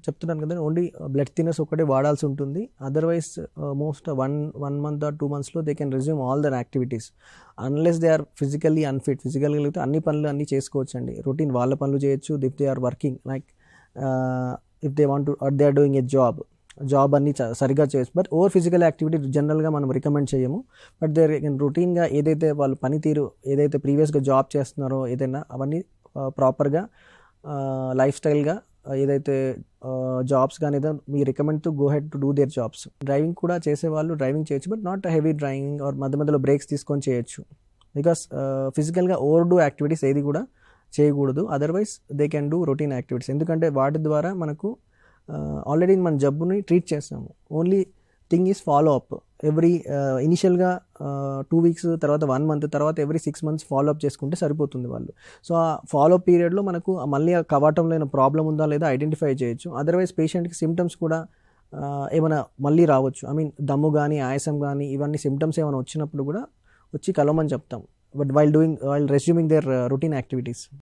చెప్తున్నాను కదా, only blood thinners ఒకటే వాడాల్సి ఉంటుంది. Otherwise most one month or 2 monthsలో they can resume all their activities unless they are physically unfit. ఫిజికల్గా అయితే అన్ని పనులు అన్నీ చేసుకోవచ్చు అండి, రొటీన్ వాళ్ళ పనులు చేయొచ్చు. If they are working like if they want to or they are doing a job అన్ని సరిగా చేయొచ్చు. బట్ ఓవర్ ఫిజికల్ యాక్టివిటీ జనరల్గా మనం రికమెండ్ చేయము. బట్ దే రొటీన్గా ఏదైతే వాళ్ళు పనితీరు ఏదైతే ప్రీవియస్గా జాబ్ చేస్తున్నారో ఏదైనా అవన్నీ ప్రాపర్గా లైఫ్ స్టైల్గా ఏదైతే జాబ్స్ కానీ ఏదో మీ recommend to go head to do their jobs. Driving కూడా చేసేవాళ్ళు డ్రైవింగ్ చేయొచ్చు, but not heavy driving or మధ్య మధ్యలో బ్రేక్స్ తీసుకొని చేయొచ్చు. బికాస్ ఫిజికల్గా ఓవర్ డూ యాక్టివిటీస్ ఏది కూడా చేయకూడదు. Otherwise they can do routine activities. ఎందుకంటే వాటి ద్వారా మనకు ఆల్రెడీ మన జబ్బుని ట్రీట్ చేస్తాము. Only thing is follow up. Every ఇనిషియల్గా 2 weeks, తర్వాత 1 month, తర్వాత ఎవ్రీ 6 months ఫాలో అప్ చేసుకుంటే సరిపోతుంది వాళ్ళు. సో ఆ ఫాలో అప్ పీరియడ్లో మనకు మళ్ళీ ఆ కవాటంలో ఏమైనా ప్రాబ్లం ఉందా లేదా ఐడెంటిఫై చేయొచ్చు. అదర్వైజ్ పేషెంట్కి సిమ్టమ్స్ కూడా ఏమైనా మళ్ళీ రావచ్చు. ఐ మీన్ దమ్ము కానీ ఆయాసం కానీ ఇవన్నీ సిమ్టమ్స్ ఏమైనా వచ్చినప్పుడు కూడా వచ్చి కలవమని చెప్తాం. But while resuming their routine activities.